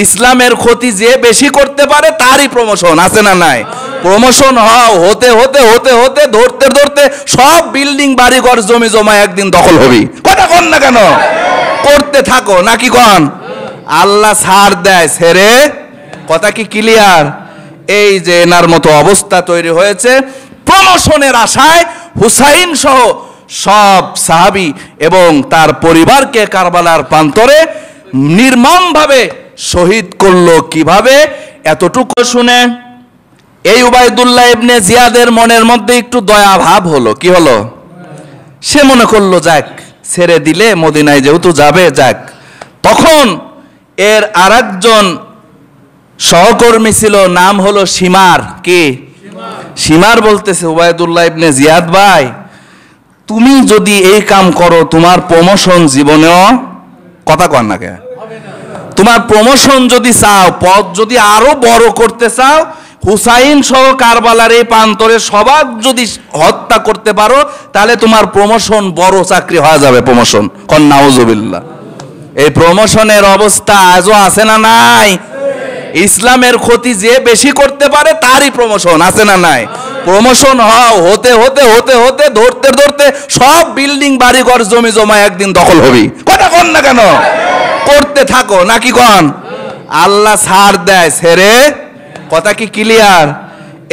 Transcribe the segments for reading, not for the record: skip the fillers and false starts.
ইসলামের ক্ষতি যে বেশি করতে পারে তারই প্রমোশন, আছে না নাই? প্রমোশন হতে হতে হতে হতে ধরতে ধরতে সব বিল্ডিং বাড়িঘর জমি জমা একদিন দখল হবি। কথা কন না কেন? করতে থাকো নাকি কন? আল্লাহ ছাড় দেয় ছেড়ে। কথা কি ক্লিয়ার? এই যে এনার মতো অবস্থা তৈরি হয়েছে প্রমোশনের আশায় হুসাইন সহ সব সাহাবী এবং তার পরিবারকে কারবালার প্রান্তরে নির্মমভাবে শহীদ করলো কিভাবে, এতটুকু শুনে এই উবাইদুল্লাহ ইবনে জিয়াদের মনের মধ্যে একটু দয়া ভাব হলো। কি হলো? সে মনে করলো যাক ছেড়ে দিলে মদিনায় যেহেতু যাবে যাক। তখন এর আরেকজন সহকর্মী ছিল, নাম হলো শিমার। কি? শিমার বলতেছে, উবাইদুল্লাহ ইবনে জিয়াদ ভাই, তুমি যদি এই কাম করো তোমার প্রমোশন জীবনেও, কথা কন না কে, তোমার প্রমোশন যদি চাও, পদ যদি আরো বড় করতে চাও, হুসাইন সহ কারবালার এই প্রান্তরে সবাক যদি হত্যা করতে পারো তাহলে তোমার প্রমোশন বড় চাকরি হয়ে যাবে। প্রমোশন কন নাউজুবিল্লাহ। এই প্রমোশনের অবস্থা আজও আছে না নাই? ইসলামের ক্ষতি যে বেশি করতে পারে তারই প্রমোশন, আছে না নাই? প্রমোশন হতে হতে হতে হতে ধরতে ধরতে সব বিল্ডিং বাড়িঘর জমি জমা একদিন দখল হবি। কথা কন না কেন? করতে থাকো নাকি কন? আল্লাহ ছাড় দেয় ছেড়ে। কথা কি ক্লিয়ার?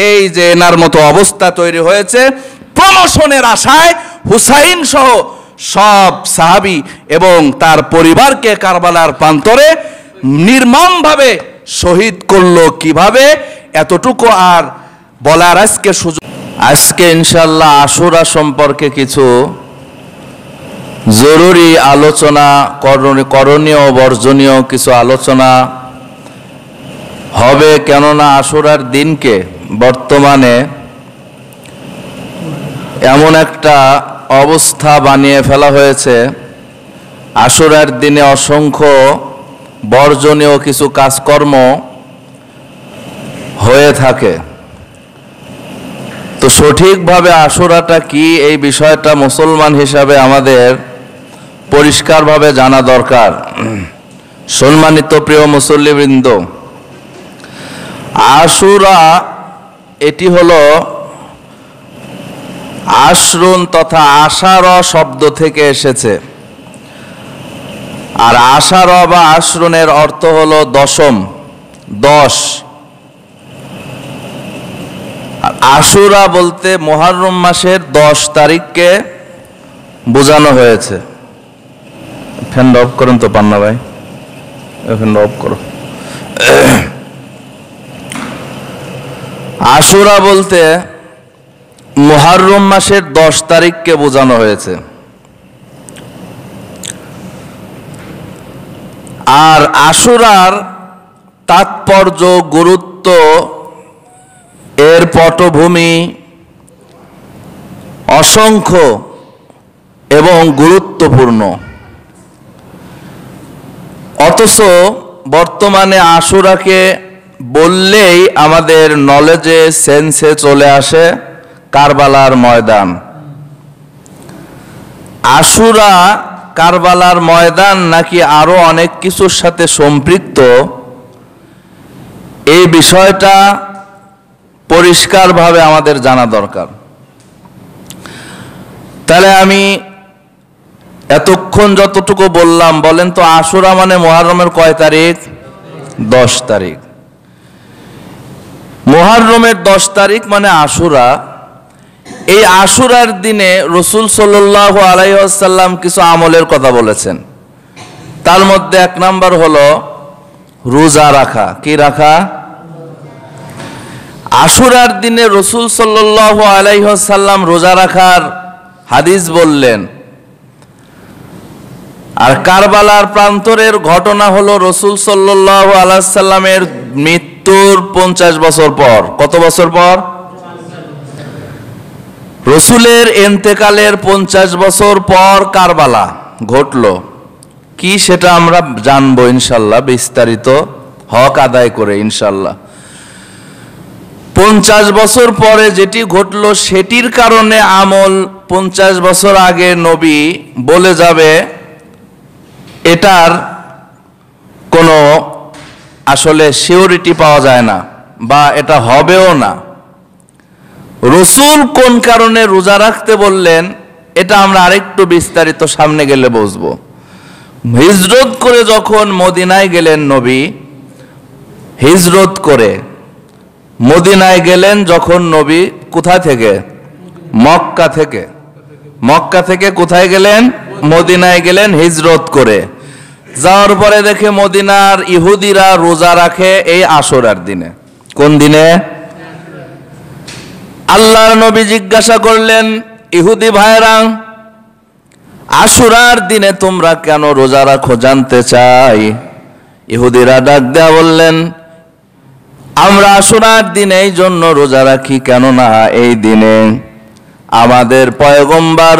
এই যে এনার মতো অবস্থা তৈরি হয়েছে প্রমোশনের আশায় হুসাইন সহ সব সাহাবী এবং তার পরিবারকে কারবালার প্রান্তরে নির্মমভাবে শহীদ করলো কিভাবে, এতটুকু আর বলার আজকে সুযোগ। আজকে ইনশাআল্লাহ আশুরা সম্পর্কে কিছু জরুরি আলোচনা, করণীয় বর্জনীয় কিছু আলোচনা হবে। কেননা আশুরার দিনকে বর্তমানে এমন একটা অবস্থা বানিয়ে ফেলা হয়েছে, আশুরার দিনে অসংখ্য বর্জনীয় কিছু কাজকর্ম হয়ে থাকে। তো সঠিকভাবে আশুরাটা কি, এই বিষয়টা মুসলমান হিসাবে আমাদের পরিষ্কারভাবে জানা দরকার। সম্মানিত প্রিয় মুসল্লিবৃন্দ, আশুরা এটি হলো আশরুন তথা আশার শব্দ থেকে এসেছে। আর আশার বা আশরুনের অর্থ হলো দশম, 10। আর আশুরা বলতে মুহররম মাসের 10 তারিখকে বোঝানো হয়েছে। ফ্যান অফ করেন তো পান্না ভাই, ফ্যান অফ করো। আশুরা বলতে মুহররম মাসের 10 তারিখকে বোঝানো হয়েছে। আর আশুরার তাৎপর্য, গুরুত্ব, এর পটভূমি অসংখ্য এবং গুরুত্বপূর্ণ। অথচ বর্তমানে আশুরাকে বললেই আমাদের নলেজে সেন্সে চলে আসে কারবালার ময়দান। আশুরা কারবালার ময়দান নাকি আরো অনেক কিছুর সাথে সম্পৃক্ত, এই বিষয়টা পরিষ্কারভাবে আমাদের জানা দরকার। তাহলে আমি এতক্ষণ যতটুকু বললাম, বলেন তো আশুরা মানে মুহররমের কয় তারিখ? 10 তারিখ। মুহররমের 10 তারিখ মানে আশুরা। এই আশুরার দিনে রাসূল সাল্লাল্লাহু আলাইহি ওয়াসাল্লাম কিছু আমলের কথা বলেছেন। তার মধ্যে 1 নাম্বার হলো রোজা রাখা। কি রাখা? আশুরার দিনে রাসূল সাল্লাল্লাহু আলাইহি ওয়াসাল্লাম রোজা রাখার হাদিস বললেন। আর কারবালার প্রান্তরের ঘটনা হলো রাসূল সাল্লাল্লাহু আলাইহি ওয়াসাল্লামের মৃত্যুর 50 বছর পর। কত বছর পর? রাসূলের ইন্তেকালের 50 বছর পর কারবালা ঘটলো। কি সেটা আমরা জানবো ইনশাআল্লাহ, বিস্তারিত হক আদায় করে ইনশাআল্লাহ। 50 বছর পরে যেটি ঘটলো সেটির কারণে আমল 50 বছর আগে নবী বলে যাবে, এটার কোনো আসলে সিওরিটি পাওয়া যায় না, বা এটা হবেও না। রাসূল কোন কারণে রোজা রাখতে বললেন এটা আমরা আরেকটু বিস্তারিত সামনে গেলে বুঝবো। হিজরত করে যখন মদিনায় গেলেন নবী, হিজরত করে মদিনায় গেলেন যখন নবী, কোথা থেকে? মক্কা থেকে। মক্কা থেকে কোথায় গেলেন? মদিনায় গেলেন হিজরত করে। যাওয়ার পরে দেখে মদিনার ইহুদিরা রোজা রাখে এই আশুরার দিনে। কোন দিনে? আল্লাহর নবী জিজ্ঞাসা করলেন, ইহুদি ভাইরা, আশুরার দিনে তোমরা কেন রোজা রাখো জানতে চাই। ইহুদিরা ডাক দেয়া বললেন, আমরা আশুরার দিনে এই জন্য রোজা রাখি, কেননা এই দিনে আমাদের পয়গম্বর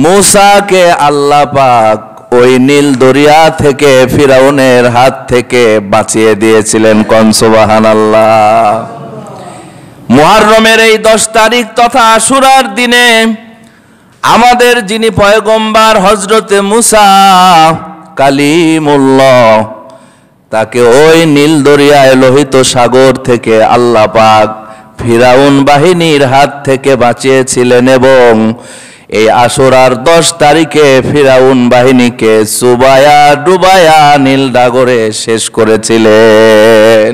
মূসাকে আল্লাহ পাক ওই নীল দরিয়া থেকে ফিরাউনের হাত থেকে বাঁচিয়ে দিয়েছিলেন। কোন সুবহানাল্লাহ। মুহররমের এই 10 তারিখ তথা আশুরার দিনে আমাদের যিনি পয়গম্বর হযরতে মূসা কালিমুল্লাহ, তাকে ওই নীল দরিয়ায় লোহিত সাগর থেকে আল্লাহ পাক ফিরাউন বাহিনীর হাত থেকে বাঁচিয়েছিলেন, এবং এই আশুরার 10 তারিখে ফিরাউন বাহিনীকে চুবায়া ডুবায়া নীল সাগরে শেষ করেছিলেন।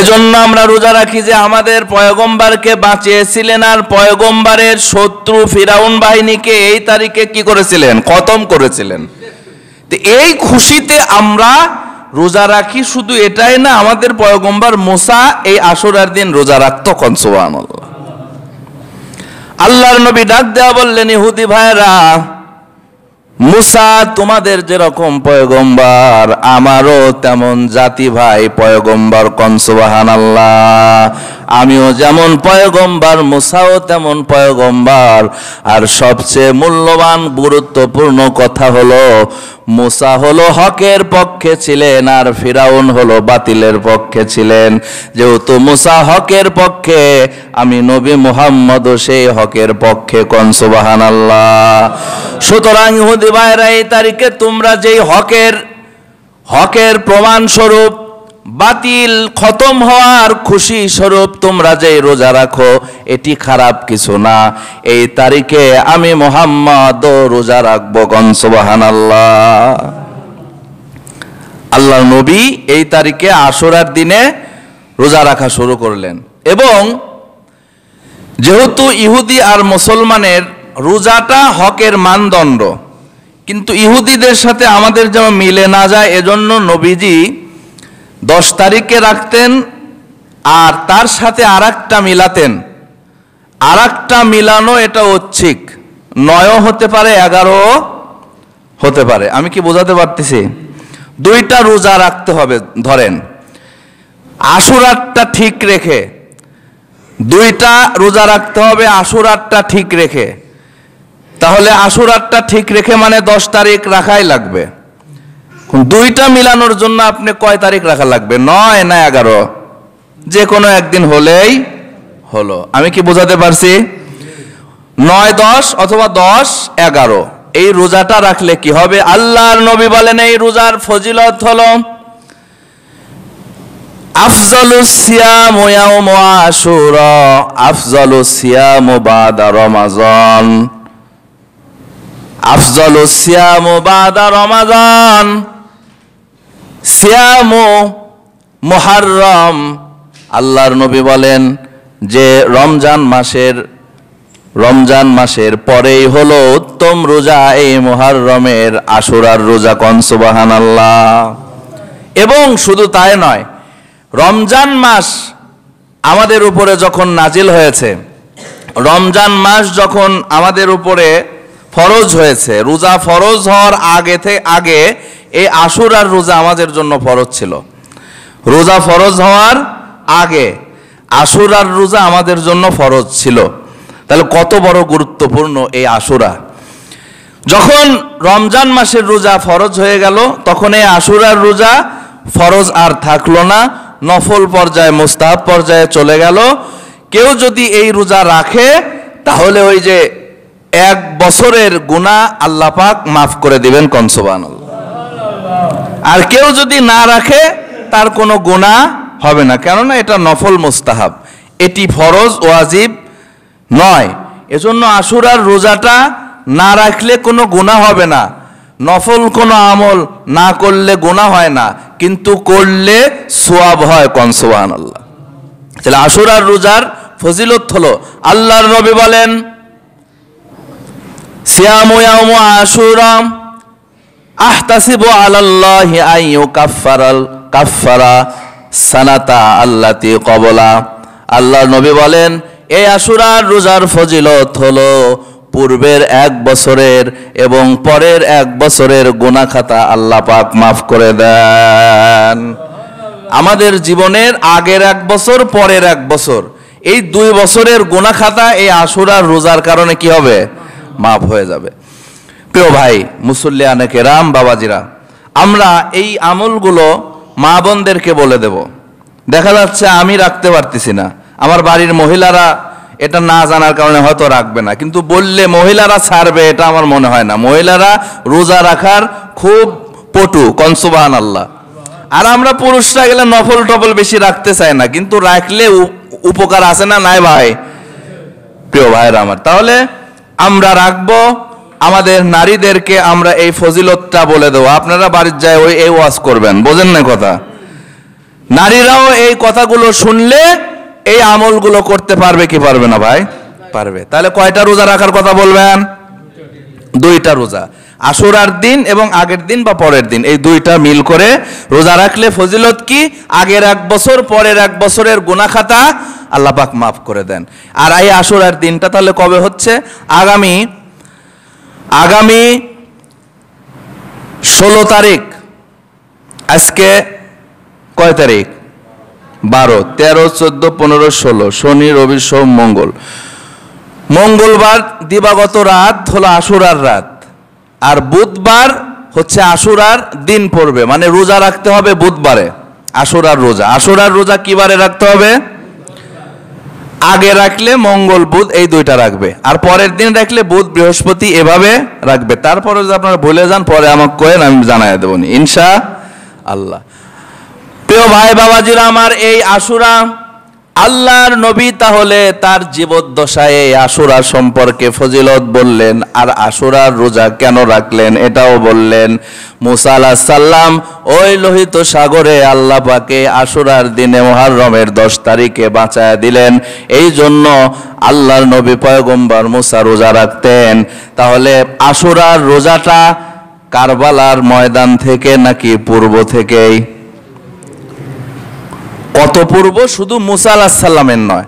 এজন্য আমরা রোজা রাখি যে আমাদের পয়গম্বরকে বাঁচিয়েছিলেন, আর পয়গম্বরের শত্রু ফিরাউন বাহিনীকে এই তারিখে কি করেছিলেন? খতম করেছিলেন। তো এই খুশিতে আমরা রোজা রাখি। শুধু এটাই না, আমাদের পয়গম্বর মূসা এই আশুরার দিন রোজা রাখত। কোন সুবহানাল্লাহ। আল্লাহর নবী ডাক দেয়া বললেন, ইহুদি ভাইরা, মূসা তোমাদের যেরকম পয়গম্বর, আমারও তেমন জাতি ভাই পয়গম্বর। কোন সুবহানাল্লাহ। আমিও যেমন পয়গম্বর, মূসাও তেমন পয়গম্বর। আর সবচেয়ে মূল্যবান গুরুত্বপূর্ণ কথা হলো, মূসা হলো হকের পক্ষে ছিলেন আর ফিরাউন হলো বাতিলের পক্ষে ছিলেন। যেহেতু মূসা হকের পক্ষে, আমি নবী মুহাম্মদও সেই হকের পক্ষে। কোন সুবহানাল্লাহ। সুতরাং ইহুদি ভাইরা, এই তারিখে তোমরা যেই হকের প্রমাণ স্বরূপ, বাতিল খতম হওয়ার খুশি স্বরূপ তোমরা যেই রোজা রাখো, এটি খারাপ কিছু না। এই তারিখে আমি মুহাম্মদও রোজা রাখবো। কোন সুবহানাল্লাহ। আল্লাহর নবী এই তারিখে আশুরার দিনে রোজা রাখা শুরু করলেন। এবং যেহেতু ইহুদি আর মুসলমানের রোজাটা হকের মানদণ্ড, কিন্তু ইহুদিদের সাথে আমাদের যেমন মিলে না যায়, এজন্য নবীজি 10 তারিখে রাখতেন, আর তার সাথে আরেকটা মিলাতেন। আরেকটা মিলানো এটা ঐচ্ছিক, 9ও হতে পারে, 11ও হতে পারে। আমি কি বোঝাতে পারতেছি? 2টা রোজা রাখতে হবে। ধরেন আশুরারটা ঠিক রেখে, 2টা রোজা রাখতে হবে আশুরারটা ঠিক রেখে। তাহলে আশুরারটা ঠিক রেখে মানে 10 তারিখ রাখাই লাগবে। 2টা মিলানোর জন্য আপনি কয় তারিখ রাখা লাগবে? 9 না 11? যে কোনো একদিন হলেই হলো। আমি কি বোঝাতে পারছি? 9, 10 অথবা 10, 11 এই রোজাটা রাখলে কি হবে? আল্লাহর নবী বলেন, এই রোজার ফজিলত হলো, আফজালুস সিয়াম ইয়াউম আশুরা, আফজালুস সিয়াম বাদা রমাজান, আফজালুস সিয়াম বাদা রমাজান, সিয়াম মুহররম। আল্লাহর নবী বলেন যে রমজান মাসের পরেই হলো উত্তম রোজা এই মুহররমের আশুরার রোজা। কোন সুবহানাল্লাহ। এবং শুধু তাই নয়, রমজান মাস আমাদের উপরে যখন নাজিল হয়েছে, রমজান মাস যখন আমাদের উপরে ফরজ হয়েছে, রোজা ফরজ হওয়ার আগে এই আশুরার রোজা আমাদের জন্য ফরজ ছিল। রোজা ফরজ হওয়ার আগে আশুরার রোজা আমাদের জন্য ফরজ ছিল। তাহলে কত বড় গুরুত্বপূর্ণ এই আশুরা। যখন রমজান মাসের রোজা ফরজ হয়ে গেল, তখন এই আশুরার রোজা ফরজ আর থাকলো না, নফল পর্যায়ে, মুস্তাহাব পর্যায়ে চলে গেল। কেউ যদি এই রোজা রাখে, তাহলে ওই যে 1 বছরের গুনাহ আল্লাহ পাক মাফ করে দিবেন। কোন সুবহানাল্লাহ। আর কেউ যদি না রাখে তার কোনো গুনাহ হবে না, কেননা এটা নফল মুস্তাহাব, এটি ফরজ ওয়াজিব নয়। এজন্য আশুরার রোজাটা না রাখলে কোনো গুনাহ হবে না। নফল কোনো আমল না করলে গুনাহ হয় না, কিন্তু করলে সওয়াব হয়। কোন সুবহানাল্লাহ। তাহলে আশুরার রোজার ফজিলত হলো, আল্লাহর নবী বলেন সিয়ামু ইয়াউমু আশুরা আহতাসিবু আলাল্লাহি আইয়ু কাফারা সানাতা আল্লাতি ক্বাবলা। আল্লাহর নবী বলেন এই আশুরার রোজার ফজিলত হলো পূর্বের 1 বছরের এবং পরের 1 বছরের গুনাহ খাতা আল্লাহ পাক মাফ করে দেন। আমাদের জীবনের আগের 1 বছর পরের 1 বছর, এই 2 বছরের গুনাহ খাতা এই আশুরার রোজার কারণে কি হবে? মাফ হয়ে যাবে। প্রিয় ভাই মুসল্লিয়ানে কেরাম, বাবাজিরা, আমরা এই আমলগুলো মা বোনদেরকে বলে দেব। দেখা যাচ্ছে আমি রাখতে পারতেছি না, আমার বাড়ির মহিলারা এটা না জানার কারণে হয়তো রাখবে না, কিন্তু বললে মহিলারা ছাড়বে এটা আমার মনে হয় না। মহিলারা রোজা রাখার খুব পটু। কোন সুবহানাল্লাহ। আর আমরা পুরুষরা গেলে নফল টফল বেশি রাখতে চাই না, কিন্তু রাখলে উপকার আছে না নাই ভাই? প্রিয় ভাইরা আমার, তাহলে আমরা রাখবো, আমাদের নারীদেরকে আমরা এই ফজিলতটা বলে দেবো। আপনারা বাড়ির যায় এই ওয়াজ করবেন, বোঝেন না কথা? নারীরাও এই কথাগুলো শুনলে এই আমলগুলো করতে পারবে কি পারবে না ভাই? পারবে। তাহলে কয়টা রোজা রাখার কথা বলবেন? 2টা রোজা, আশুরার দিন এবং আগের দিন বা পরের দিন, এই 2টা মিল করে রোজা রাখলে ফজিলত কি? আগের 1 বছর পরের 1 বছরের গুনাহ খাতা আল্লাহ পাক মাফ করে দেন। আর এই আশুরার দিনটা তাহলে কবে হচ্ছে? আগামী 16 তারিখ। আজকে কয় তারিখ? 12, 13, 14, 15, 16, শনি রবি সোম মঙ্গল। মঙ্গলবার দিবাগত রাত হলো আশুরার রাত, আর বুধবার হচ্ছে আশুরার দিন পড়বে, মানে রোজা রাখতে হবে বুধবারে আশুরার রোজা। আশুরার রোজা কি বারে রাখতে হবে? আগে রাখলে মঙ্গল বুধ এই 2টা রাখবে, আর পরের দিন রাখলে বুধ বৃহস্পতি এভাবে রাখবে। তারপরে যদি আপনারা ভুলে যান পরে আমাকে কয়েন, আমি জানাই দেবো ইনশাআল্লাহ। প্রিয় ভাই বাবাজিরা আমার, এই আশুরা আল্লাহর নবী তাহলে তার জীবদ্দশায় এই আশুরা সম্পর্কে ফজিলত বললেন, আর আশুরার রোজা কেন রাখলেন এটাও বললেন। মুসা আলাইহিস সালাম ওই লোহিত সাগরে আল্লাহ পাকে আশুরার দিনে মুহররমের 10 তারিখে বাঁচায়া দিলেন, এই জন্য আল্লাহর নবী পয়গম্বর মুসা রোজা রাখতেন। তাহলে আশুরার রোজাটা কারবালার ময়দান থেকে নাকি পূর্ব থেকেই? কত পূর্ব? শুধু মুসা আলাইহিস সালামের নয়,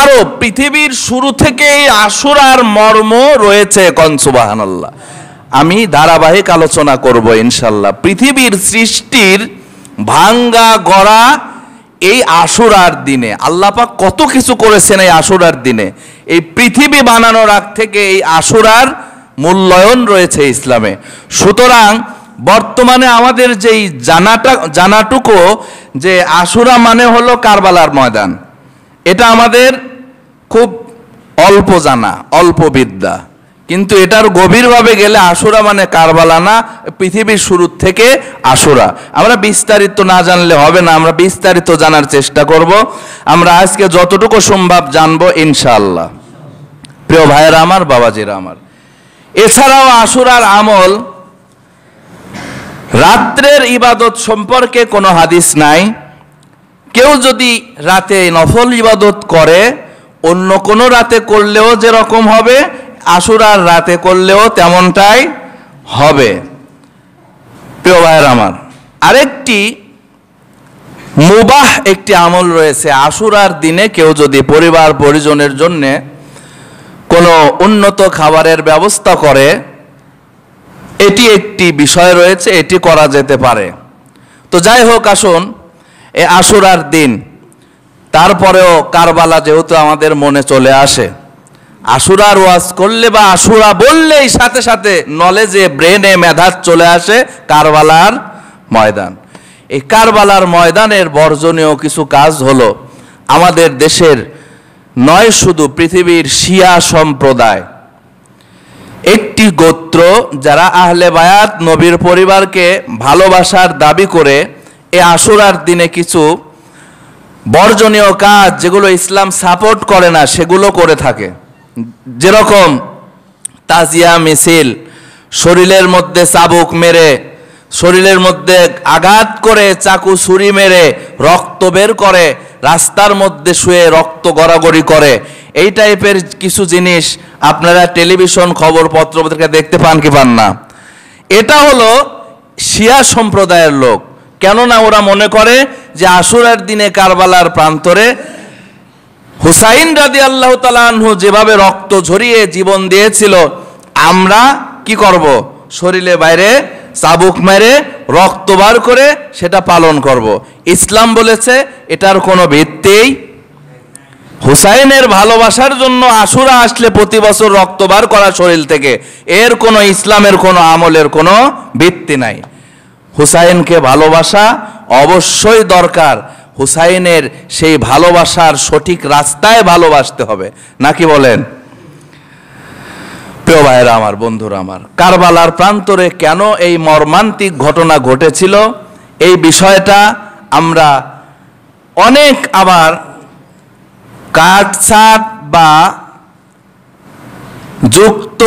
আরো পৃথিবীর শুরু থেকেই আশুরার মর্ম রয়েছে। কোন সুবহানাল্লাহ। আমি ধারাবাহিক আলোচনা করব ইনশাআল্লাহ। পৃথিবীর সৃষ্টির ভাঙ্গা গড়া এই আশুরার দিনে আল্লাহ পাক কত কিছু করেছেন এই আশুরার দিনে। এই পৃথিবী বানানোর আগ থেকে এই আশুরার মূল্যায়ন রয়েছে ইসলামে। সুতরাং বর্তমানে আমাদের যেই জানাটুকু যে আশুরা মানে হলো কারবালার ময়দান, এটা আমাদের খুব অল্প জানা, অল্প বিদ্যা। কিন্তু এটার গভীরভাবে গেলে আশুরা মানে কারবালা না, পৃথিবীর শুরু থেকে আশুরা। আমরা বিস্তারিত না জানলে হবে না, আমরা বিস্তারিত জানার চেষ্টা করব। আমরা আজকে যতটুকু সম্ভব জানবো ইনশাআল্লাহ। প্রিয় ভাইয়েরা আমার, বাবাজিরা আমার, এছাড়াও আশুরার আমল, রাত্রের ইবাদত সম্পর্কে কোনো হাদিস নাই। কেউ যদি রাতে নফল ইবাদত করে অন্য কোনো রাতে করলেও যেরকম হবে, আশুরার রাতে করলেও তেমনটাই হবে। প্রিয় ভাইয়ের আমার, আরেকটি মুবাহ একটি আমল রয়েছে। আশুরার দিনে কেউ যদি পরিবার পরিজনের জন্য কোনো উন্নত খাবারের ব্যবস্থা করে, এটি একটি বিষয় রয়েছে, এটি করা যেতে পারে। তো যাই হোক, আসুন এই আশুরার দিন, তারপরেও কারবালা যেহেতু আমাদের মনে চলে আসে, আশুরার ওয়াজ করলে বা আশুরা বললেই সাথে সাথে নলেজে, ব্রেনে, মেধাত চলে আসে কারবালার ময়দান। এই কারবালার ময়দানের বর্জনীয় কিছু কাজ হলো, আমাদের দেশের নয় শুধু পৃথিবীর শিয়া সম্প্রদায় একটি গোত্র যারা আহলে বায়াত নবীর পরিবারকে ভালোবাসার দাবি করে এই আশুরার দিনে কিছু বর্জনীয় কাজ যেগুলো ইসলাম সাপোর্ট করে না সেগুলো করে থাকে। যেরকম তাজিয়া মিছিল, শরীরের মধ্যে চাবুক মেরে, শরীরের মধ্যে আঘাত করে চাকু ছুরি মেরে রক্ত বের করে, রাস্তার মধ্যে শুয়ে রক্ত গড়াগড়ি করে, এই টাইপের কিছু জিনিস আপনারা টেলিভিশন খবর পত্রপত্রিকা দেখতে পান কি পান না? এটা হলো শিয়া সম্প্রদায়ের লোক। কেননা ওরা মনে করে যে আশুরার দিনে কারবালার প্রান্তরে হুসাইন রাদিয়াল্লাহু তাআলা আনহু যেভাবে রক্ত ঝরিয়ে জীবন দিয়েছিল, আমরা কি করব? শরীরে বাইরে চাবুক মেরে রক্ত বার করে সেটা পালন করব। ইসলাম বলেছে এটার কোনো ভিত্তি। হুসাইনের ভালোবাসার জন্য আশুরা আসলে প্রতি বছর রক্ত বার করা শরীর থেকে, এর কোনো ইসলামের কোনো আমলের কোনো ভিত্তি নাই। হুসাইনকে ভালোবাসা অবশ্যই দরকার। হুসাইনের সেই ভালোবাসার সঠিক রাস্তায় ভালোবাসতে হবে, নাকি বলেন? প্রিয় ভাইয়েরা আমার, বন্ধুরা আমার, কারবালার প্রান্তরে কেন এই মর্মান্তিক ঘটনা ঘটেছিল এই বিষয়টা আমরা অনেক আবার কাটছাট বা যুক্ত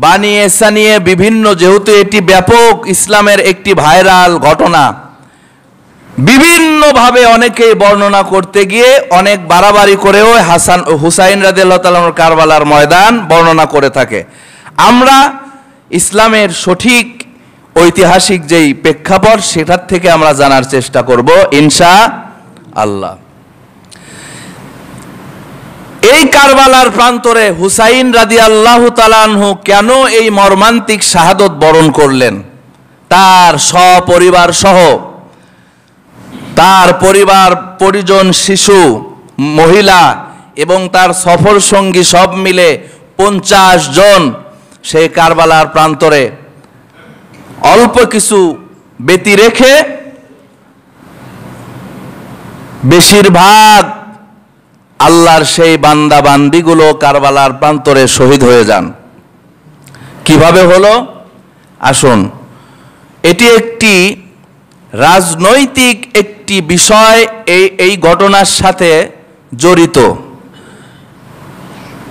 বানিয়ে সানিয়ে বিভিন্ন, যেহেতু এটি ব্যাপক ইসলামের একটি ভাইরাল ঘটনা, বিভিন্নভাবে অনেকেই বর্ণনা করতে গিয়ে অনেক বাড়াবাড়ি করেও হুসাইন রাদিয়াল্লাহু তাআলা কারবালার ময়দান বর্ণনা করে থাকে। আমরা ইসলামের সঠিক ঐতিহাসিক যেই প্রেক্ষাপট সেটার থেকে আমরা জানার চেষ্টা করব ইনশাআল্লাহ। এই কারবালার প্রান্তরে হুসাইন রাদিয়াল্লাহু তাআলা আনহু কেন এই মর্মান্তিক শাহাদত বরণ করলেন? তার সপরিবার সহ, তার পরিবার পরিজন, শিশু, মহিলা এবং তার সফর সঙ্গী সব মিলে 50 জন সেই কারবালার প্রান্তরে অল্প কিছু ব্যতি রেখে বেশিরভাগ আল্লাহর সেই বান্দা বান্দিগুলো কারবালার প্রান্তরে শহীদ হয়ে যান। কিভাবে হলো? আসুন, এটি একটি রাজনৈতিক একটি বিষয় এই ঘটনার সাথে জড়িত।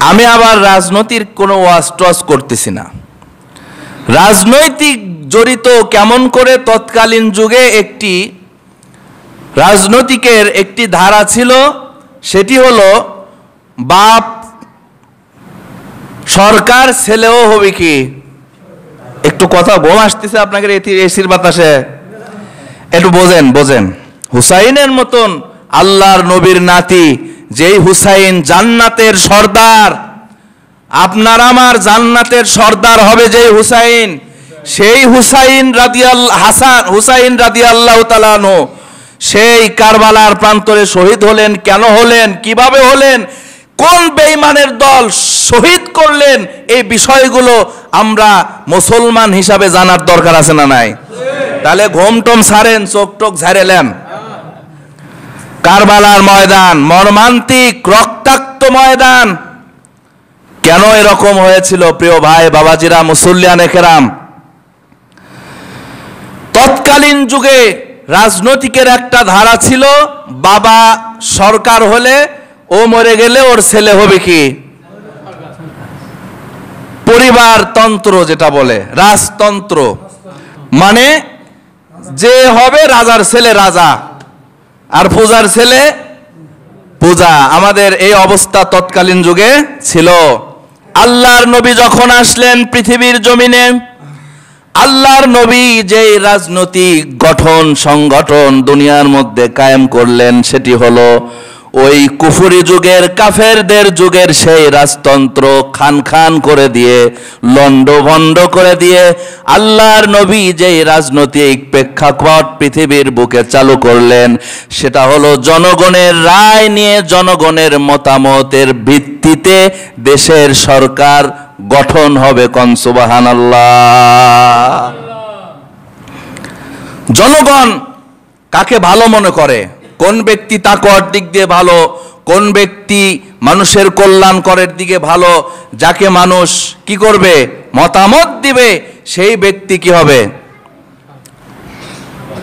আমি আবার রাজনৈতিক কোনো ওয়াজ টস করতেছি না। রাজনৈতিক জড়িত কেমন করে? তৎকালীন যুগে একটি রাজনৈতিকের একটি ধারা ছিল, সেটি হলো বাপ সরকার, ছেলেও হবে কি? একটু কথা ঘুম আসতেছে আপনাকে এসির বাতাসে, একটু বোঝেন। হুসাইনের মতন আল্লাহর নবীর নাতি, যেই হুসাইন জান্নাতের সর্দার, আপনার আমার জান্নাতের সর্দার হবে যেই হুসাইন, সেই হুসাইন রাদিয়াল্লাহু তাআলা আনহু সেই কারবালার প্রান্তরে শহীদ হলেন। কেন হলেন? কিভাবে হলেন? কোন বেঈমানের দল শহীদ করলেন? এই বিষয়গুলো আমরা মুসলমান হিসাবে জানার দরকার আছে না নাই? তাহলে ঘোমটম ছাড়েন, চোখ টোক ঝাড়েলেন। কারবালার ময়দান মর্মান্তিক রক্তাক্ত ময়দান। কেন এরকম হয়েছিল? প্রিয় ভাই বাবাজিরা, মুসল্লিয়ানে কেরাম, তৎকালীন যুগে রাজনৈতিকের একটা ধারা ছিল, বাবা সরকার হলে ও মরে গেলে ওর ছেলে হবে কি? পরিবারতন্ত্র যেটা বলে, রাজতন্ত্র, মানে যে হবে রাজার ছেলে রাজা আর পূজার ছেলে পূজা। আমাদের এই অবস্থা তৎকালীন যুগে ছিল। আল্লাহর নবী যখন আসলেন পৃথিবীর জমিনে, আল্লাহর নবী যেই রাজনৈতিক গঠন সংগঠন দুনিয়ার মধ্যে কায়েম করলেন, সেটি হলো ওই কুফরি যুগের কাফেরদের যুগের সেই রাজতন্ত্র খান খান করে দিয়ে, লন্ডভন্ড করে দিয়ে আল্লাহর নবী যেই রাজনৈতিক প্রেক্ষাপট পৃথিবীর বুকে চালু করলেন, সেটা হলো জনগণের রায় নিয়ে, জনগণের মতামতের ভিত্তিতে দেশের সরকার গঠন হবে। কোন সুবহানাল্লাহ। জনগণ কাকে ভালো মনে করে? কোন ব্যক্তি তাকওয়ার দিক দিয়ে ভালো, কোন ব্যক্তি মানুষের কল্যাণ করার দিকে ভালো, যাকে মানুষ কি করবে? মতামত দিবে, সেই ব্যক্তি কি হবে?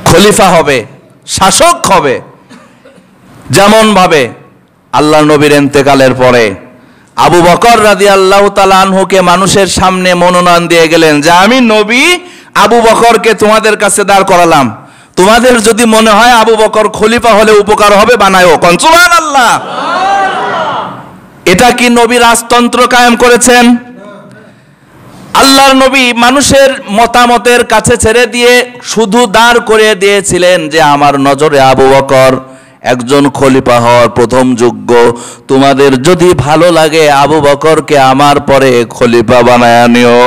খলিফা হবে, শাসক হবে। যেমন ভাবে আল্লাহ নবীর ইন্তেকালের পরে আবু বকর রাদিয়াল্লাহু তাআলা আনহুকে মানুষের সামনে মনোনয়ন দিয়ে গেলেন যে আমি নবী আবু বকরকে তোমাদের কাছে দাঁড় করালাম, তোমাদের যদি মনে হয় আবু বকর খলিফা হলে উপকার হবে বানায়ো। কোন সুবহানাল্লাহ। এটা কি নবী রাজতন্ত্র কায়েম করেছেন? আল্লাহর নবী মানুষের মতামতের কাছে ছেড়ে দিয়ে শুধু দাঁড় করিয়ে দিয়েছিলেন যে আমার নজরে আবু বকর একজন খলিফা হওয়ার প্রথম যোগ্য, তোমাদের যদি ভালো লাগে আবু বকরকে আমার পরে খলিফা বানায় নিও।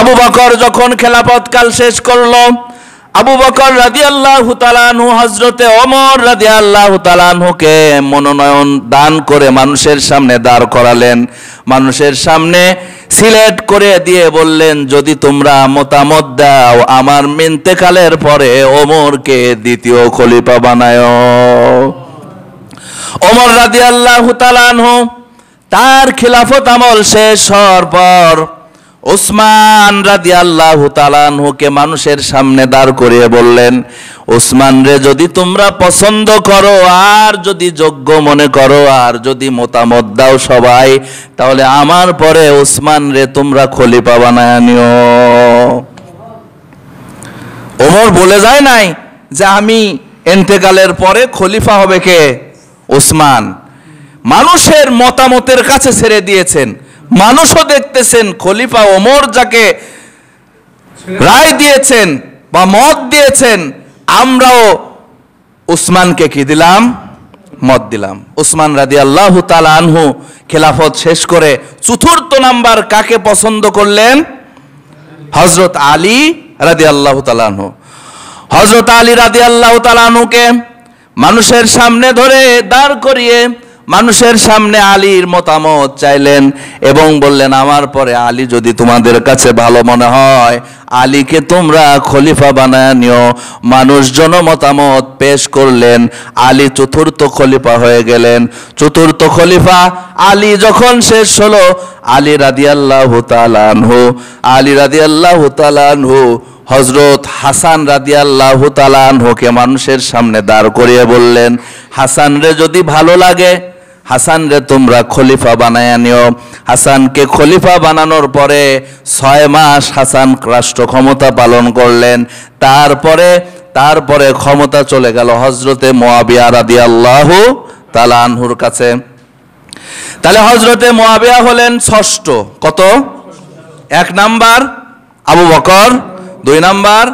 আবু বকর যখন খেলাফত কাল শেষ করলো, আবু বকর রাদিয়াল্লাহু তাআলা আনহু হযরতে ওমর রাদিয়াল্লাহু তাআলা আনহুকে মনোনয়ন দান করে মানুষের সামনে দাঁড় করালেন। মানুষের সামনে সিলেক্ট করে দিয়ে বললেন যদি তোমরা মতামত দাও আমার ইন্তেকালের পরে ওমরকে দ্বিতীয় খলিফা বানায়। ওমর রাদিয়াল্লাহু তাআলা আনহু তার খিলাফত আমল শেষ হওয়ার পর ওসমান রাদিয়াল্লাহু তাআলা আনহুকে মানুষের সামনে দাঁড় করিয়ে বললেন, ওসমান রে যদি তোমরা পছন্দ করো আর যদি যোগ্য মনে করো আর যদি মতামত দাও সবাই, তাহলে আমার পরে ওসমান রে তোমরা খলিফা বানায় নিও। ওমর বলে যায় নাই যে আমি ইন্তেকালের পরে খলিফা হবে কে? ওসমান। মানুষের মতামতের কাছে ছেড়ে দিয়েছেন, মানুষও দেখতেছেন খলিফা ওমর যাকে রায় দিয়েছেন বা মত দিয়েছেন, আমরাও উসমানকে কি দিলাম? মত দিলাম। উসমান রাদিয়াল্লাহু তাআলা আনহু খেলাফত শেষ করে চতুর্থ নাম্বার কাকে পছন্দ করলেন? হযরত আলী রাদিয়াল্লাহু তাআলা আনহু। হযরত আলী রাদিয়াল্লাহু তাআলা আনহুকে মানুষের সামনে ধরে দাঁড় করিয়ে মানুষের সামনে আলীর মতামত চাইলেন এবং বললেন আমার পরে আলী যদি তোমাদের কাছে ভালো মনে হয় আলীকে তোমরা খলিফা বানায় নিও। মানুষজন মতামত পেশ করলেন, আলী চতুর্থ খলিফা হয়ে গেলেন। চতুর্থ খলিফা আলী যখন শেষ হলো, আলী রাদিয়াল্লাহু তাআলা আনহু হযরত হাসান রাদিয়াল্লাহু তাআলা আনহুকে মানুষের সামনে দাঁড় করিয়ে বললেন, হাসান রে যদি ভালো লাগে হাসান রে তোমরা খলিফা বানায় নিও। হাসানকে খলিফা বানানোর পরে 6 মাস হাসান রাষ্ট্র ক্ষমতা পালন করলেন। তারপরে ক্ষমতা চলে গেল হযরতে মুয়াবিয়া রাদিয়াল্লাহু তাআলা আনহুর কাছে। তাহলে হযরতে মুয়াবিয়া হলেন ষষ্ঠ। কত? 1 নাম্বার আবু বকর, 2 নাম্বার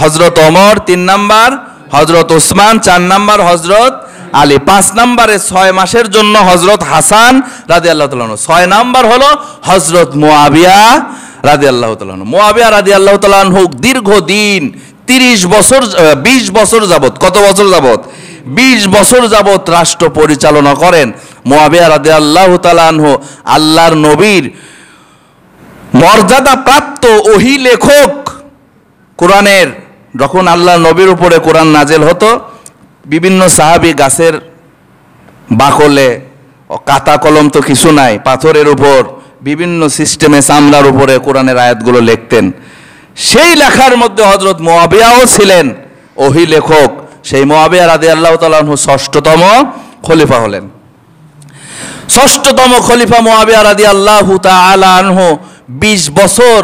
হযরত ওমর, 3 নাম্বার হযরত ওসমান, 4 নাম্বার হযরত আলী, 5 নম্বরে 6 মাসের জন্য হযরত হাসান রাদিয়াল্লাহু তাআলা আনহু। 6 নাম্বার হলো হযরত মুয়াবিয়া রাদিয়াল্লাহু তাআলা আনহু। মুয়াবিয়া রাদিয়াল্লাহু তাআলা আনহু দীর্ঘদিন 20 বছর যাবত, কত বছর যাবত? 20 বছর যাবত রাষ্ট্র পরিচালনা করেন। মুয়াবিয়া রাদিয়াল্লাহু তাআলা আনহু আল্লাহর নবীর মর্যাদা প্রাপ্ত ওহী লেখক। কোরআনের যখন আল্লাহর নবীর উপরে কোরআন নাজেল হতো, বিভিন্ন সাহাবী গাছের বাকলে, কাতা কলম তো কিছু নাই, পাথরের উপর বিভিন্ন সিস্টেমে চামড়ার উপরে কোরআনের আয়াতগুলো লিখতেন। সেই লেখার মধ্যে হযরত মুয়াবিয়াও ছিলেন ওহী লেখক। সেই মুয়াবিয়া রাদিয়াল্লাহু তাআলা আনহু ষষ্ঠতম খলিফা হলেন। ষষ্ঠতম খলিফা মুয়াবিয়া রাদিয়াল্লাহু তাআলা আনহু 20 বছর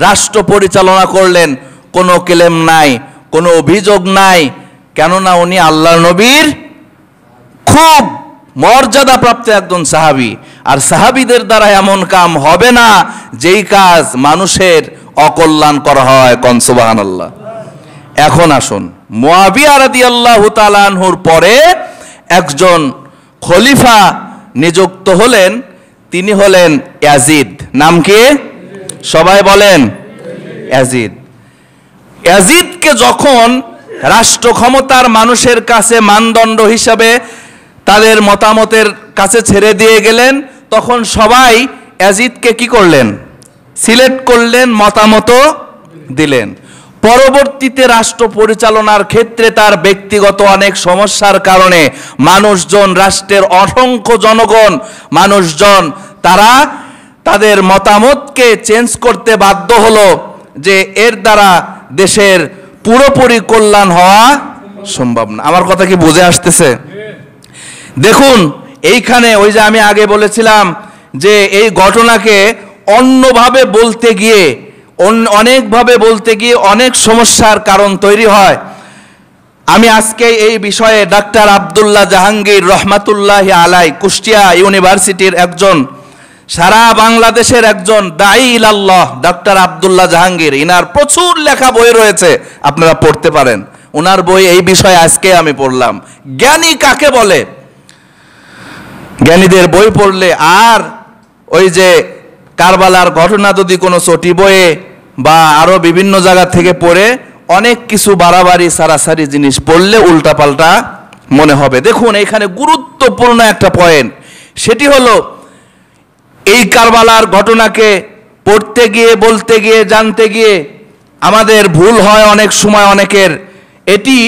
রাষ্ট্র পরিচালনা করলেন। কোনো ক্লেম নাই, কোনো অভিযোগ নাই, কেননা উনি আল্লাহর নবীর খুব মর্যাদাপ্রাপ্ত একজন সাহাবী। আর সাহাবীদের দ্বারা এমন কাম হবে না যেই কাজ মানুষের অকল্যাণ করা হয়। কোন সুবহানাল্লাহ। এখন আসুন, মুয়াবিয়া রাদিয়াল্লাহু তাআলা আনহুর পরে একজন খলিফা নিযুক্ত হলেন, তিনি হলেন ইয়াজিদ। নাম কি? সবাই বলেন ইয়াজিদ। ইয়াজিদকে যখন রাষ্ট্র ক্ষমতার মানুষের কাছে মানদণ্ড হিসাবে তাদের মতামতের কাছে ছেড়ে দিয়ে গেলেন, তখন সবাই ইয়াজিদকে কি করলেন? সিলেক্ট করলেন, মতামত দিলেন। পরবর্তীতে রাষ্ট্র পরিচালনার ক্ষেত্রে তার ব্যক্তিগত অনেক সমস্যার কারণে মানুষজন, রাষ্ট্রের অসংখ্য জনগণ মানুষজন, তারা তাদের মতামতকে চেঞ্জ করতে বাধ্য হলো যে এর দ্বারা দেশের পুরোপুরি কল্যাণ হওয়া সম্ভব না। আমার কথা কি বুঝে আসতেছে? দেখুন এইখানে ওই যে আমি আগে বলেছিলাম যে এই ঘটনাকে অন্যভাবে বলতে গিয়ে অনেকভাবে বলতে গিয়ে অনেক সমস্যার কারণ তৈরি হয়। আমি আজকে এই বিষয়ে ডাক্তার আব্দুল্লাহ জাহাঙ্গীর রহমাতুল্লাহি আলাই কুষ্টিয়া ইউনিভার্সিটির একজন সারা বাংলাদেশের একজন দাঈ ইলাল্লাহ ডাক্তার আব্দুল্লাহ জাহাঙ্গীর, ইনার প্রচুর লেখা বই রয়েছে, আপনারা পড়তে পারেন। ওনার বই এই বিষয়ে আজকে আমি পড়লাম, জ্ঞানী কাকে বলে। জ্ঞানীদের বই পড়লে আর ওই যে কারবালার ঘটনা যদি কোনো চটি বইয়ে বা আরো বিভিন্ন জায়গা থেকে পড়ে অনেক কিছু বাড়াবাড়ি সারাসারি জিনিস পড়লে উল্টাপাল্টা মনে হবে। দেখুন এখানে গুরুত্বপূর্ণ একটা পয়েন্ট, সেটি হলো এই কারবালার ঘটনাকে পড়তে গিয়ে বলতে গিয়ে জানতে গিয়ে আমাদের ভুল হয় অনেক সময় অনেকের, এটি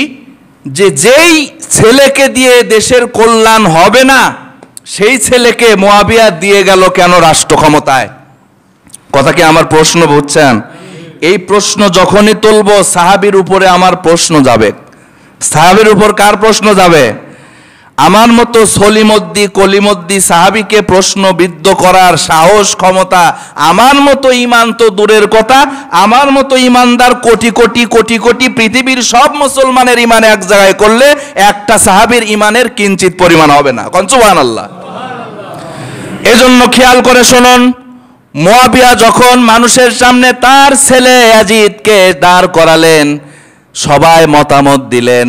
যে যেই ছেলেকে দিয়ে দেশের কল্যাণ হবে না সেই ছেলেকে মুআবিয়া দিয়ে গেল কেন রাষ্ট্র ক্ষমতায়। কথা কি আমার প্রশ্ন বুঝছেন? এই প্রশ্ন যখনই তুলব সাহাবীর উপরে আমার প্রশ্ন যাবে। সাহাবীর উপর কার প্রশ্ন যাবে? আমার মতো সলিমদ্দি কলিমদ্দি সাহাবীকে প্রশ্নবিদ্ধ করার সাহস ক্ষমতা, আমার মতো ঈমান তো দূরের কথা, আমার মতো ঈমানদার কোটি কোটি কোটি কোটি পৃথিবীর সব মুসলমানের ঈমান এক জায়গায় করলে একটা সাহাবীর ঈমানের কিঞ্চিত পরিমাণ হবে না। কোন সুবহানাল্লাহ। এজন্য খেয়াল করে শুনুন, মুআবিয়া যখন মানুষের সামনে তার ছেলে ইয়াজিদকে দাঁড় করালেন, সবাই মতামত দিলেন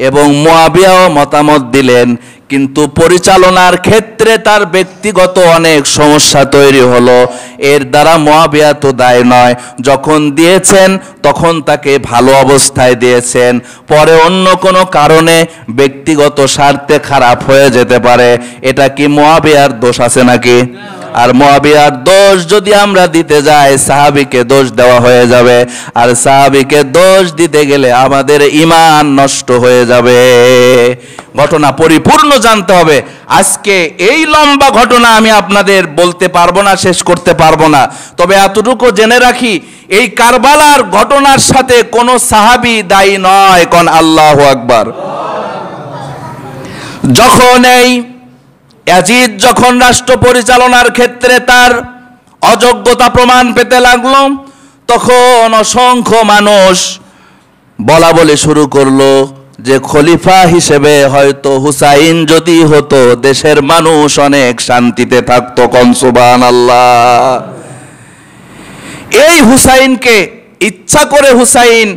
এবং মুআবিয়াও মতামত দিলেন, কিন্তু পরিচালনার ক্ষেত্রে তার ব্যক্তিগত অনেক সমস্যা তৈরি হলো। এর দ্বারা মুআবিয়া তো দায় নয়, যখন দিয়েছেন তখন তাকে ভালো অবস্থায় দিয়েছেন, পরে অন্য কোনো কারণে ব্যক্তিগত স্বার্থে খারাপ হয়ে যেতে পারে। এটা কি মুআবিয়ার দোষ আছে নাকি? আর মুআবিয়ার দোষ যদি আমরা দিতে যাই সাহাবীকে দোষ দেওয়া হয়ে যাবে, আর সাহাবীকে দোষ দিতে গেলে আমাদের ঈমান নষ্ট হয়ে যাবে। ঘটনা পরিপূর্ণ জানতে হবে। আজকে এই লম্বা ঘটনা আমি আপনাদের বলতে পারবো না, শেষ করতে পারবো না, তবে এতটুকু জেনে রাখি এই কারবালার ঘটনার সাথে কোনো সাহাবী দায়ী নয়। কোন আল্লাহু আকবার। যখন এই ইয়াজিদ যখন রাষ্ট্র পরিচালনার ক্ষেত্রে তার অযোগ্যতা প্রমাণ পেতে লাগলো, তখন অসংখ্য মানুষ বলা বলে শুরু করলো যে খলিফা হিসেবে হয়তো হুসাইন যদি হতো দেশের মানুষ অনেক শান্তিতে থাকতো। কোন সুবহানাল্লাহ। এই হুসাইনকে ইচ্ছা করে হুসাইন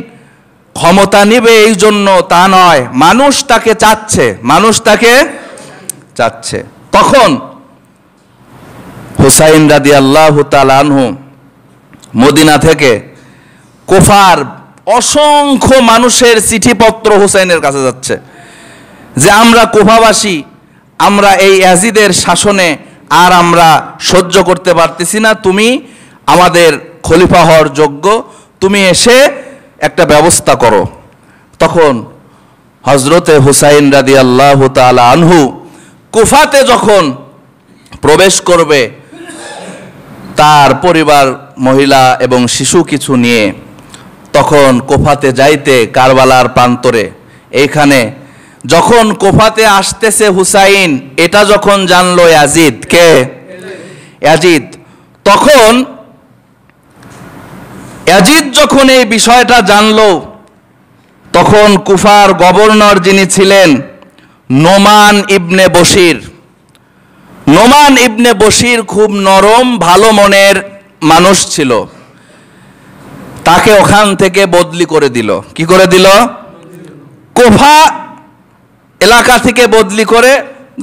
ক্ষমতা নিবে এই জন্য তা নয়, মানুষ তাকে চাচ্ছে, মানুষ তাকে চাচ্ছে। তখন হুসাইন রাদিয়াল্লাহু তাআলা আনহু মদিনা থেকে কুফার অসংখ্য মানুষের চিঠিপত্র হুসাইনের কাছে যাচ্ছে যে আমরা কুফাবাসী, আমরা এই ইয়াজিদের শাসনে আর আমরা সহ্য করতে পারতেছি না, তুমি আমাদের খলিফা হওয়ার যোগ্য, তুমি এসে একটা ব্যবস্থা করো। তখন হযরতে হুসাইন রাদিয়াল্লাহু তাআলা আনহু কুফাতে যখন প্রবেশ করবে তার পরিবার মহিলা এবং শিশু কিছু নিয়ে, তখন কুফাতে যাইতে কারবালার প্রান্তরে এইখানে যখন কুফাতে আসতেছে হুসাইন, এটা যখন জানলো ইয়াজিদ, কে ইয়াজিদ, তখন ইয়াজিদ যখন এই বিষয়টা জানলো, তখন কুফার গভর্নর যিনি ছিলেন নোমান ইবনে বশির, নোমান ইবনে বশির খুব নরম ভালো মনের মানুষ ছিল, তাকে ওখান থেকে বদলি করে দিল। কি করে দিল? কুফা এলাকা থেকে বদলি করে,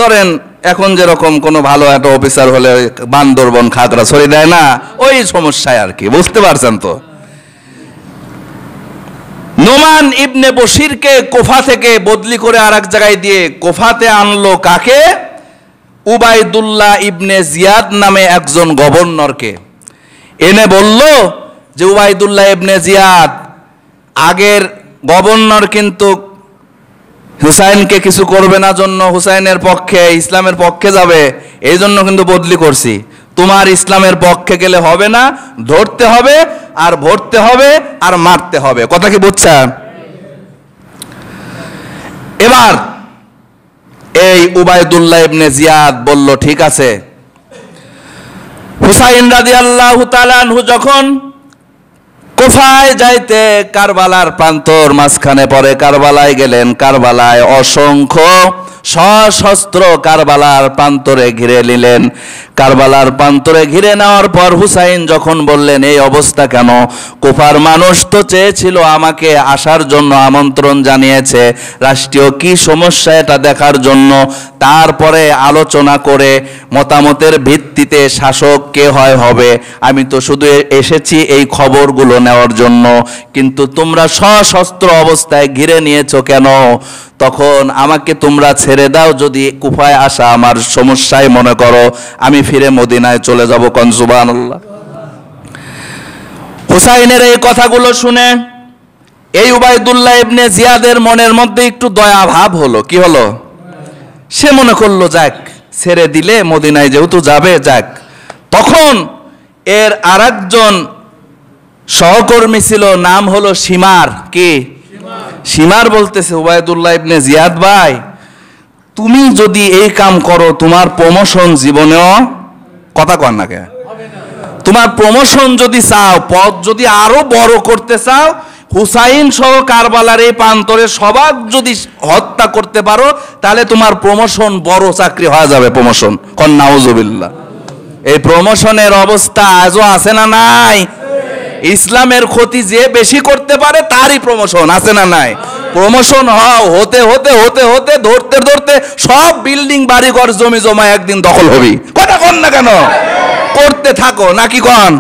ধরেন এখন যেরকম কোনো ভালো একটা অফিসার হলে বান্দরবন খাগড়াছড়ি দেয় না, ওই সমস্যায় আর কি, বুঝতে পারছেন তো। নোমান ইবনে বশিরকে কুফা থেকে বদলি করে আর এক জায়গায় দিয়ে কুফাতে আনলো কাকে? উবাইদুল্লাহ ইবনে জিয়াদ নামে একজন গভর্নরকে এনে বলল যে উবাইদুল্লাহ ইবনে জিয়াদ, আগের গভর্নর কিন্তু হুসাইনকে কিছু করবে না জন্য হুসাইনের পক্ষে, ইসলামের পক্ষে যাবে, এই জন্য কিন্তু বদলি করছি, তোমার ইসলামের পক্ষে গেলে হবে না, ধরতে হবে আর ভরতে হবে আর মারতে হবে। কথা কি বুঝছেন? এবার এই উবাইদুল্লাহ ইবনে জিয়াদ বলল, ঠিক আছে। হুসাইন রাদিয়াল্লাহু তাআলা আনহু যখন কুফায় যাইতে কারবালার প্রান্তর মাঝখানে পড়ে, কারবালায় গেলেন। কারবালায় অসংখ্য সশস্ত্র কারবালার প্রান্তরে ঘিরে নিলেন। কারবালার প্রান্তরে ঘিরে নেওয়ার পর হুসাইন যখন বললেন, এই অবস্থা কেন? কুফার মানুষ তো চেয়েছিল, আমাকে আসার জন্য আমন্ত্রণ জানিয়েছে, রাষ্ট্রীয় কি সমস্যা এটা দেখার জন্য। তারপরে আলোচনা করে মতামতের ভিত্তিতে শাসক কে হবে। আমি তো শুধু এসেছি এই খবরগুলো নেওয়ার জন্য, কিন্তু তোমরা সশস্ত্র অবস্থায় ঘিরে নিয়েছো কেন? তখন আমাকে তোমরা ছেড়ে দাও, যদি কুফায় আসা আমার সমস্যায় মনে করো, আমি ফিরে মদিনায় চলে যাব। কোন সুবহানাল্লাহ। হুসাইনের এই কথাগুলো শুনে এই উবাইদুল্লাহ ইবনে জিয়াদের মনের মধ্যে একটু দয়া ভাব হলো। কি হলো? সে মনে করলো, যাক, ছেড়ে দিলে মদিনায় যেহেতু যাবে, যাক। তখন এর আরেকজন সহকর্মী ছিল, নাম হলো শিমার। কি? শিমার বলতেছে, উবাইদুল্লাহ ইবনে জিয়াদ ভাই, তুমি যদি এই কাম করো, তোমার প্রমোশন জীবনেও, কথা কন না কে, তোমার প্রমোশন যদি চাও, পদ যদি আরো বড় করতে চাও, হুসাইন সহ কারবালার এই প্রান্তরে সবাক যদি হত্যা করতে পারো, তাহলে তোমার প্রমোশন, বড় চাকরি হয়ে যাবে প্রমোশন। কন নাউজুবিল্লাহ। এই প্রমোশনের অবস্থা আজও আছে না নাই? ইসলামের ক্ষতি যে বেশি করতে পারে তারই প্রমোশন, আছে না নাই? প্রমোশন হতে হতে হতে হতে ধরতে ধরতে সব বিল্ডিং বাড়িঘর জমি জমা একদিন দখল হবি। কথা কন না কেন? করতে থাকো, নাকি কন?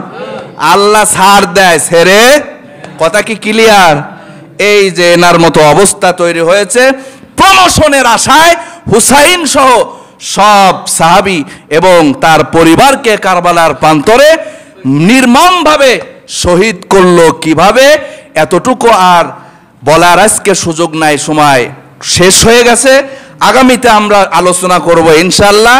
আল্লাহ ছাড় দেয়, ছেড়ে। কথা কি ক্লিয়ার? এই যে এনার মতো অবস্থা তৈরি হয়েছে, প্রমোশনের আশায় হুসাইন সহ সব সাহাবী এবং তার পরিবারকে কারবালার প্রান্তরে নির্মমভাবে শহীদ করলো। কিভাবে? এতটুকু আর বলার আজকে সুযোগ নাই, সময় শেষ হয়ে গেছে। আগামীতে আমরা আলোচনা করব ইনশাআল্লাহ।